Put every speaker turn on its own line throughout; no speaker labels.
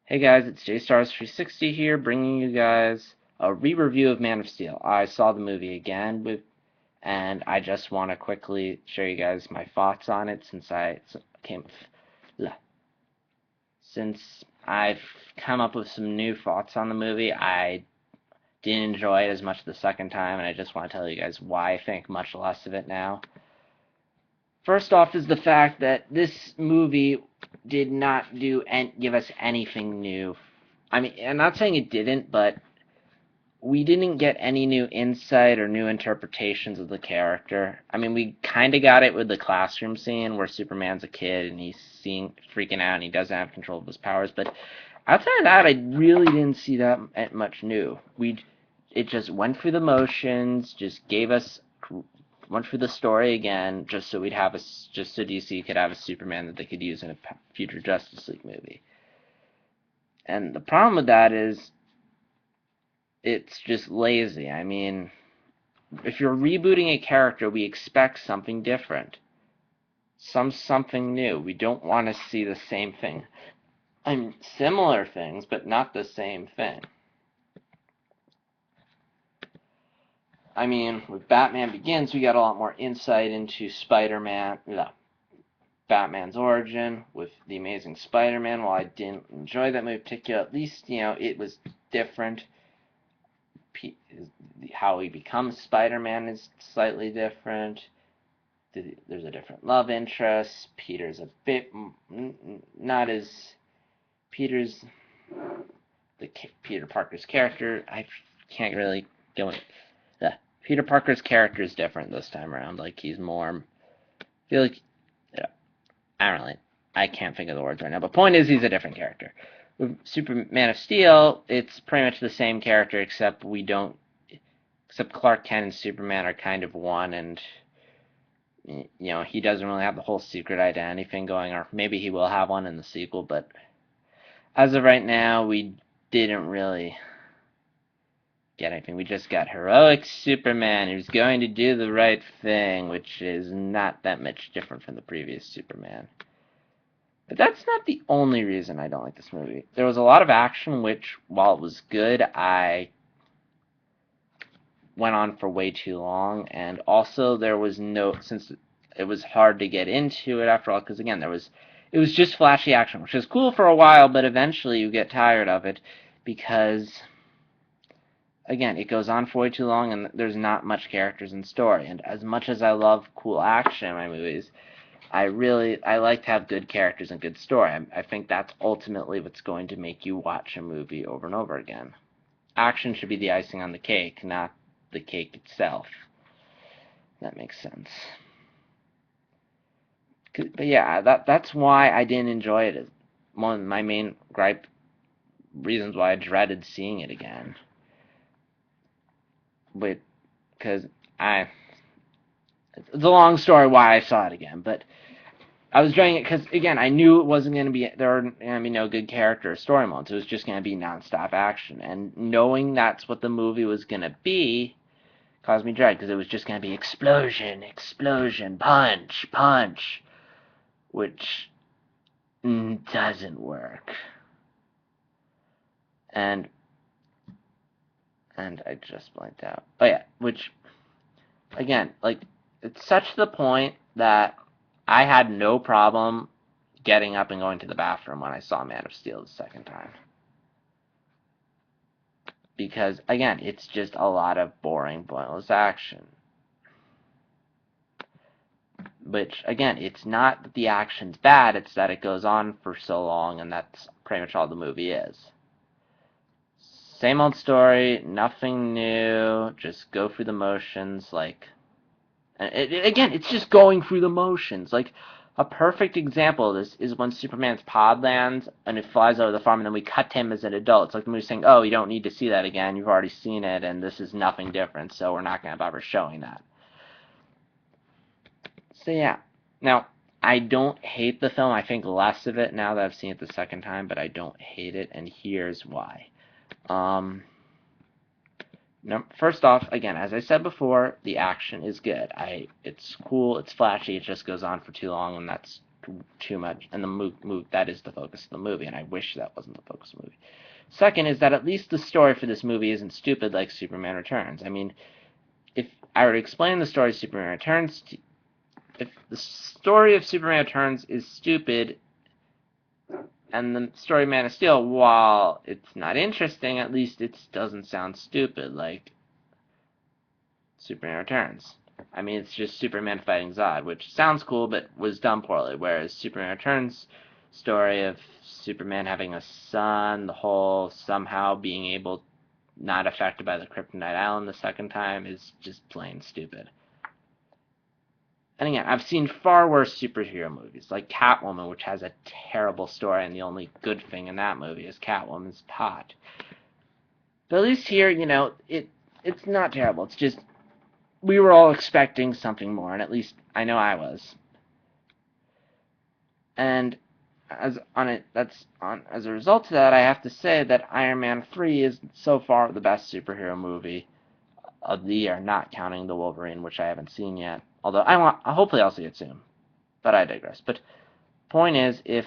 Hey guys, it's JStars360 here, bringing you guys a re-review of Man of Steel. I saw the movie again and I just want to quickly show you guys my thoughts on it came, since I've come up with some new thoughts on the movie. I didn't enjoy it as much the second time, and I just want to tell you guys why I think much less of it now. First off is the fact that this movie did not give us anything new. I mean, I'm not saying it didn't, but we didn't get any new insight or new interpretations of the character. I mean, we kind of got it with the classroom scene where Superman's a kid and he's freaking out and he doesn't have control of his powers. But outside of that, I really didn't see that much new. It just went through the motions, went through the story again, just so DC could have a Superman that they could use in a future Justice League movie. And the problem with that is it's just lazy. I mean, if you're rebooting a character, we expect something different. Something new. We don't want to see the same thing. I mean, similar things, but not the same thing. I mean, with Batman Begins, we got a lot more insight into Batman's origin with The Amazing Spider-Man. While I didn't enjoy that movie particularly, at least, it was different. How he becomes Spider-Man is slightly different. There's a different love interest. Peter's a bit not as Peter's Peter Parker's character. I can't really go in. Peter Parker's character is different this time around. Like, he's more. I feel like I can't think of the words right now. But point is, he's a different character. With Man of Steel, it's pretty much the same character, except Clark Kent and Superman are kind of one, and he doesn't really have the whole secret identity thing going, or maybe he will have one in the sequel, but as of right now, we didn't really get anything. We just got heroic Superman who's going to do the right thing, which is not that much different from the previous Superman. But that's not the only reason I don't like this movie. There was a lot of action, which, while it was good, I went on for way too long, and also since it was hard to get into it after all, because again, it was just flashy action, which is cool for a while, but eventually you get tired of it, because again, it goes on for way too long, and there's not much characters and story, and as much as I love cool action in my movies, I like to have good characters and good story. I think that's ultimately what's going to make you watch a movie over and over again. Action should be the icing on the cake, not the cake itself. That makes sense. But yeah, that's why I didn't enjoy it. One of my main reasons why I dreaded seeing it again. Because it's a long story why I saw it again, but I was enjoying it because, again, I knew it wasn't going to be, there were going to be no good character or story moments. It was just going to be nonstop action. And knowing that's what the movie was going to be caused me dread, because it was just going to be explosion, explosion, punch, punch, which doesn't work. And I just blanked out. Oh yeah, which, again, like, it's such the point that I had no problem getting up and going to the bathroom when I saw Man of Steel the second time. Because, again, it's just a lot of boring, pointless action. Which, again, it's not that the action's bad, it's that it goes on for so long, and that's pretty much all the movie is. Same old story, nothing new, just go through the motions, like... again, it's just going through the motions. Like, a perfect example of this is when Superman's pod lands and it flies over the farm, and then we cut to him as an adult. It's like the movie saying, oh, you don't need to see that again. You've already seen it, and this is nothing different, so we're not going to bother showing that. So, yeah. Now, I don't hate the film. I think less of it now that I've seen it the second time, but I don't hate it, and here's why. First off, again, as I said before, the action is good. It's cool, it's flashy, it just goes on for too long, and that's too much, and that is the focus of the movie, and I wish that wasn't the focus of the movie. Second is that at least the story for this movie isn't stupid like Superman Returns. I mean, if I were to explain the story of Superman Returns, if the story of Superman Returns is stupid, and the story of Man of Steel, while it's not interesting, at least it doesn't sound stupid like Superman Returns. I mean, it's just Superman fighting Zod, which sounds cool, but was done poorly, whereas Superman Returns story of Superman having a son, the whole somehow being able not affected by the Kryptonite Island the second time is just plain stupid. And again, I've seen far worse superhero movies, like Catwoman, which has a terrible story, and the only good thing in that movie is Catwoman's pot. But at least here, it's not terrible. It's just, we were all expecting something more, and at least I know I was. And as a result of that, I have to say that Iron Man 3 is so far the best superhero movie of the year, not counting the Wolverine, which I haven't seen yet. Although hopefully I'll see it soon. But I digress. But point is, if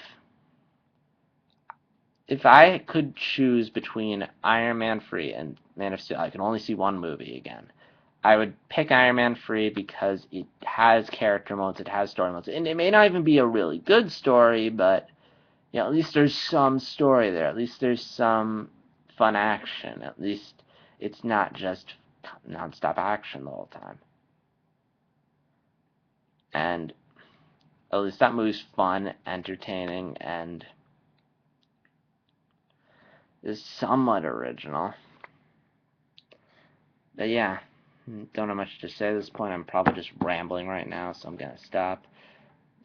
I could choose between Iron Man 3 and Man of Steel, I can only see one movie again. I would pick Iron Man 3 because it has character modes, it has story modes, and it may not even be a really good story, but at least there's some story there. At least there's some fun action. At least it's not just non-stop action the whole time. And at least that movie's fun, entertaining, and is somewhat original. But yeah, don't have much to say at this point. I'm probably just rambling right now, so I'm gonna stop.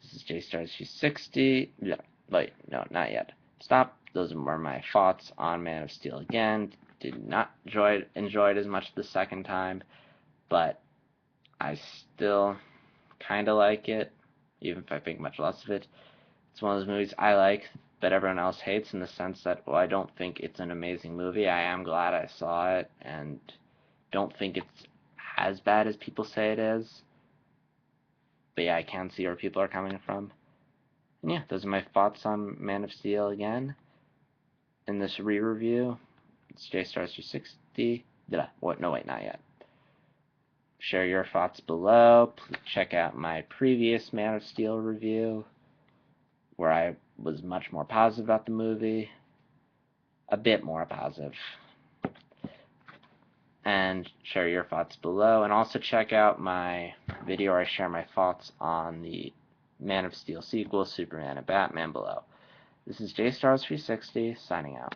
This is JStars360. Yeah, wait, no, not yet. Stop. Those were my thoughts on Man of Steel again. Did not enjoy it as much the second time, but I still kind of like it, even if I think much less of it. It's one of those movies I like, but everyone else hates, in the sense that, well, I don't think it's an amazing movie. I am glad I saw it, and don't think it's as bad as people say it is. But yeah, I can see where people are coming from. And yeah, those are my thoughts on Man of Steel again. In this re-review, it's JStars360. No, wait, not yet. Share your thoughts below. Please check out my previous Man of Steel review, where I was much more positive about the movie. A bit more positive. And share your thoughts below. And also check out my video where I share my thoughts on the Man of Steel sequel, Superman and Batman, below. This is JStars360, signing out.